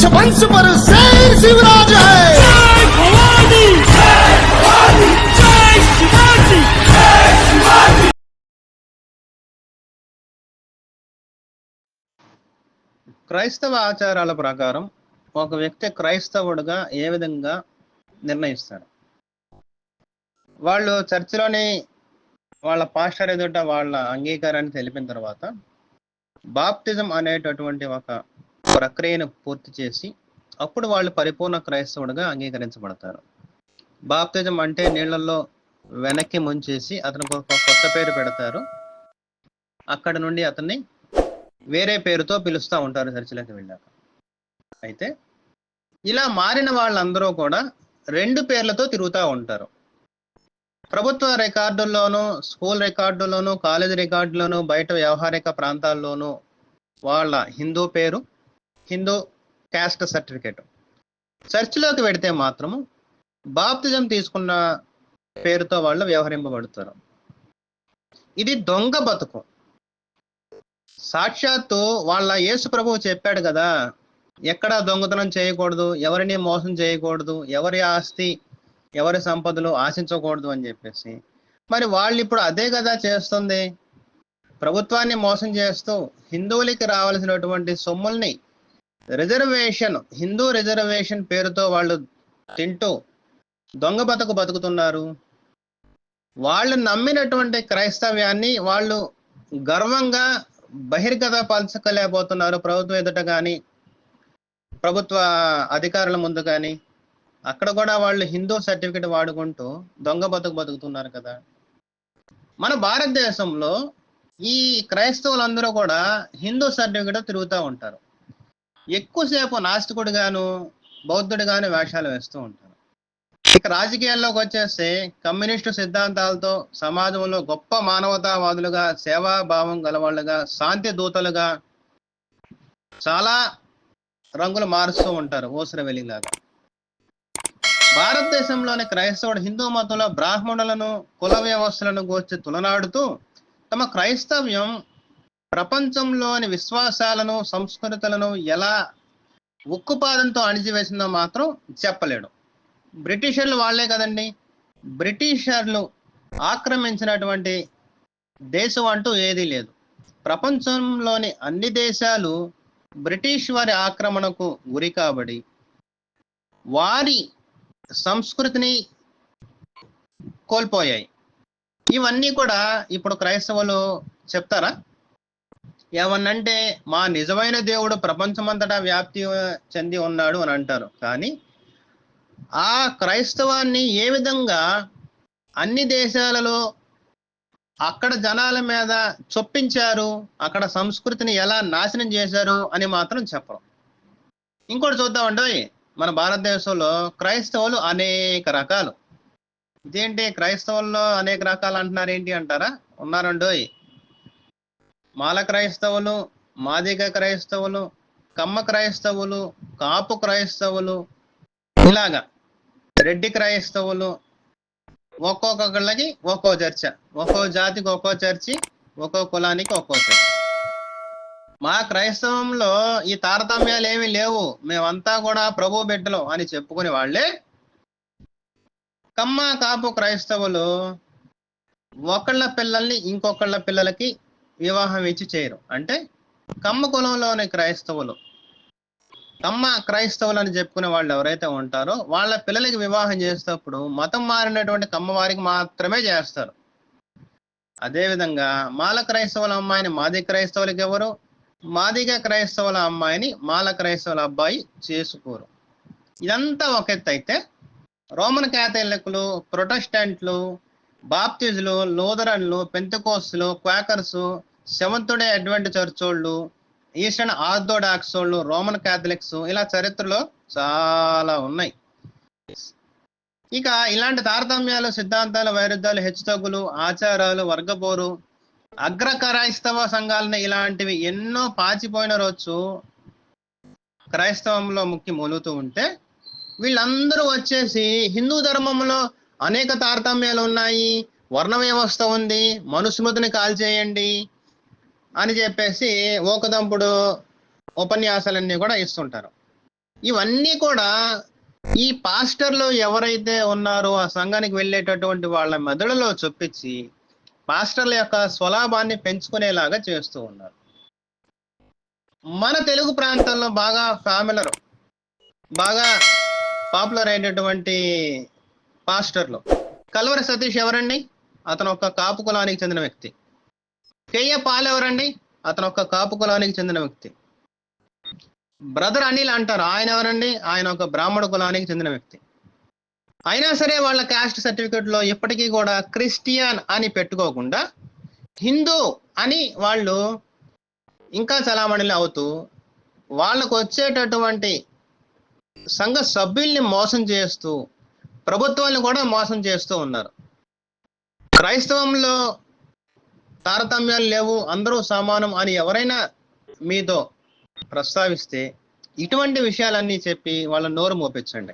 वंश पर शेर शिवराज है। जय भवानी, जय भवानी, जय शिवाजी, जय शिवाजी। క్రైస్తవ ఆచారాల ప్రకారం ఒక వ్యక్తి క్రైస్తవుడుగా ఏ విధంగా నిర్ణయిస్తారు? వాళ్ళు చర్చిలోని వాళ్ళ పాస్టర్ ఎదుట వాళ్ళ అంగీకారాన్ని తెలిపిన తర్వాత బాప్టిజం అనేటటువంటి ఒక ప్రక్రియను పూర్తి చేసి అప్పుడు వాళ్ళు పరిపూర్ణ క్రైస్తవుడుగా అంగీకరించబడతారు. బాప్తిజం అంటే నీళ్లలో వెనక్కి ముంచేసి అతనికి ఒక కొత్త పేరు పెడతారు. అక్కడ నుండి అతన్ని వేరే పేరుతో పిలుస్తూ ఉంటారు చర్చిలోకి వెళ్ళాక. అయితే ఇలా మారిన వాళ్ళందరూ కూడా రెండు పేర్లతో తిరుగుతూ ఉంటారు. ప్రభుత్వ రికార్డుల్లోనూ, స్కూల్ రికార్డుల్లోనూ, కాలేజీ రికార్డుల్లోనూ, బయట వ్యవహారిక ప్రాంతాల్లోనూ వాళ్ళ హిందూ పేరు, హిందూ క్యాస్ట్ సర్టిఫికేట్. చర్చిలోకి వెడితే మాత్రము బాప్తిజం తీసుకున్న పేరుతో వాళ్ళు వ్యవహరింపబడతారు. ఇది దొంగ బతుకు. సాక్షాత్తు వాళ్ళ యేసు ప్రభువు చెప్పాడు కదా, ఎక్కడా దొంగతనం చేయకూడదు, ఎవరిని మోసం చేయకూడదు, ఎవరి ఆస్తి ఎవరి సంపదలు ఆశించకూడదు అని చెప్పేసి. మరి వాళ్ళు ఇప్పుడు అదే కదా చేస్తుంది. ప్రభుత్వాన్ని మోసం చేస్తూ హిందువులకి రావాల్సినటువంటి సొమ్ముల్ని రిజర్వేషన్, హిందూ రిజర్వేషన్ పేరుతో వాళ్ళు తింటూ దొంగ బతుకు బతుకుతున్నారు. వాళ్ళు నమ్మినటువంటి క్రైస్తవ్యాన్ని వాళ్ళు గర్వంగా బహిర్గత పరచలేకపోతున్నారు. ప్రభుత్వం ఎదుట కానీ, ప్రభుత్వ అధికారుల ముందు కానీ. అక్కడ కూడా వాళ్ళు హిందూ సర్టిఫికెట్ వాడుకుంటూ దొంగ బతుకు బతుకుతున్నారు కదా. మన భారతదేశంలో ఈ క్రైస్తవులందరూ కూడా హిందూ సర్టిఫికెట్ తిరుగుతూ ఉంటారు. ఎక్కువసేపు నాస్తికుడు గాను, బౌద్ధుడు గాను వేషాలు వేస్తూ ఉంటారు. ఇక రాజకీయాల్లోకి వచ్చేస్తే కమ్యూనిస్టు సిద్ధాంతాలతో సమాజంలో గొప్ప మానవతావాదులుగా, సేవాభావం గలవాళ్ళుగా, శాంతి దూతలుగా చాలా రంగులు మారుస్తూ ఉంటారు ఓసరవెల్లిలాగా. భారతదేశంలోని క్రైస్తవుడు హిందూ మతంలో బ్రాహ్మణులను, కుల వ్యవస్థలను గూర్చి తులనాడుతూ తమ క్రైస్తవ్యం ప్రపంచంలోని విశ్వాసాలను, సంస్కృతులను ఎలా ఉక్కుపాదంతో అణిచివేసిందో మాత్రం చెప్పలేడు. బ్రిటిషర్లు వాళ్లే కదండి. బ్రిటిషర్లు ఆక్రమించినటువంటి దేశం అంటూ ఏదీ లేదు. ప్రపంచంలోని అన్ని దేశాలు బ్రిటిష్ వారి ఆక్రమణకు గురి కాబడి వారి సంస్కృతిని కోల్పోయాయి. ఇవన్నీ కూడా ఇప్పుడు క్రైస్తవులు చెప్తారా? ఏమన్నంటే మా నిజమైన దేవుడు ప్రపంచమంతటా వ్యాప్తి చెంది ఉన్నాడు అని అంటారు. కానీ ఆ క్రైస్తవాన్ని ఏ విధంగా అన్ని దేశాలలో అక్కడ జనాల మీద చొప్పించారు, అక్కడ సంస్కృతిని ఎలా నాశనం చేశారు అని మాత్రం చెప్పరు. ఇంకోటి చూద్దామండి, మన భారతదేశంలో క్రైస్తవులు అనేక రకాలు. ఇదేంటి క్రైస్తవుల్లో అనేక రకాలు అంటున్నారు ఏంటి అంటారా? ఉన్నారండోయ్. మాల క్రైస్తవులు, మాదిగ క్రైస్తవులు, కమ్మ క్రైస్తవులు, కాపు క్రైస్తవులు, ఇలాగా రెడ్డి క్రైస్తవులు. ఒక్కొక్కళ్ళకి ఒక్కో చర్చ, ఒక్కో జాతికి ఒక్కో చర్చి, ఒక్కో కులానికి ఒక్కో చర్చ. మా క్రైస్తవంలో ఈ తారతమ్యాలు ఏమీ లేవు, మేమంతా కూడా ప్రభు బిడ్డలు అని చెప్పుకునే వాళ్ళే కమ్మ కాపు క్రైస్తవులు ఒకళ్ళ పిల్లల్ని ఇంకొకళ్ళ పిల్లలకి వివాహం ఇచ్చి చేయరు. అంటే కమ్మ కులంలోని క్రైస్తవులు, కమ్మ క్రైస్తవులు అని చెప్పుకునే వాళ్ళు ఎవరైతే ఉంటారో వాళ్ళ పిల్లలకి వివాహం చేసేటప్పుడు మతం మారినటువంటి కమ్మ వారికి మాత్రమే చేస్తారు. అదేవిధంగా మాల క్రైస్తవుల అమ్మాయిని మాది క్రైస్తవులకి ఎవరు, మాదిగ క్రైస్తవుల అమ్మాయిని మాల క్రైస్తవుల అబ్బాయి చేసుకోరు. ఇదంతా ఒక ఎత్తు అయితే రోమన్ క్యాథలిక్లు, ప్రొటెస్టెంట్లు, బాప్టిస్టులు, లూథరన్లు, పెంతెకోస్తులు, Quakers, seventh day Advent church వాళ్ళు, ఈస్టర్న్ ఆర్థోడాక్స్ వాళ్ళు, రోమన్ క్యాథలిక్స్, ఇలా చరిత్రలో చాలా ఉన్నాయి. ఇక ఇలాంటి తారతమ్యాలు, సిద్ధాంతాలు, వైరుధ్యాలు, హెచ్చుతగ్గులు, ఆచారాలు, వర్గపోరు, అగ్ర క్రైస్తవ సంఘాలని ఇలాంటివి ఎన్నో పాచిపోయిన రోజు క్రైస్తవంలో ముక్కి మొలుతూ ఉంటే వీళ్ళందరూ వచ్చేసి హిందూ ధర్మంలో అనేక తారతమ్యాలు ఉన్నాయి, వర్ణ వ్యవస్థ ఉంది, మనుస్మృతిని కాల్చేయండి అని చెప్పేసి ఓకదంపుడు ఉపన్యాసాలన్నీ కూడా ఇస్తుంటారు. ఇవన్నీ కూడా ఈ పాస్టర్లు ఎవరైతే ఉన్నారో ఆ సంఘానికి వెళ్ళేటటువంటి వాళ్ళ మెదడులో చొప్పించి పాస్టర్ల యొక్క స్వలాభాన్ని పెంచుకునేలాగా చేస్తూ ఉన్నారు. మన తెలుగు ప్రాంతంలో బాగా బాగా పాపులర్ అయినటువంటి పాస్టర్లు కల్వరి సతీష్ ఎవరండి? అతను ఒక కాపు కులానికి చెందిన వ్యక్తి. కేయ పాల్ ఎవరండి? అతను ఒక కాపు కులానికి చెందిన వ్యక్తి. బ్రదర్ అనిల్ అంటారు, ఆయన ఎవరండి? ఆయన ఒక బ్రాహ్మణ కులానికి చెందిన వ్యక్తి. అయినా సరే వాళ్ళ క్యాస్ట్ సర్టిఫికెట్ లో ఇప్పటికీ కూడా క్రిస్టియన్ అని పెట్టుకోకుండా హిందూ అని వాళ్ళు ఇంకా చలామణిలో అవుతూ వాళ్ళకు వచ్చేటటువంటి సంఘ సభ్యుల్ని మోసం చేస్తూ ప్రభుత్వాన్ని కూడా మోసం చేస్తూ ఉన్నారు. క్రైస్తవంలో తారతమ్యాలు లేవు, అందరూ సమానం అని ఎవరైనా మీతో ప్రస్తావిస్తే ఇటువంటి విషయాలన్నీ చెప్పి వాళ్ళ నోరు మోపించండి.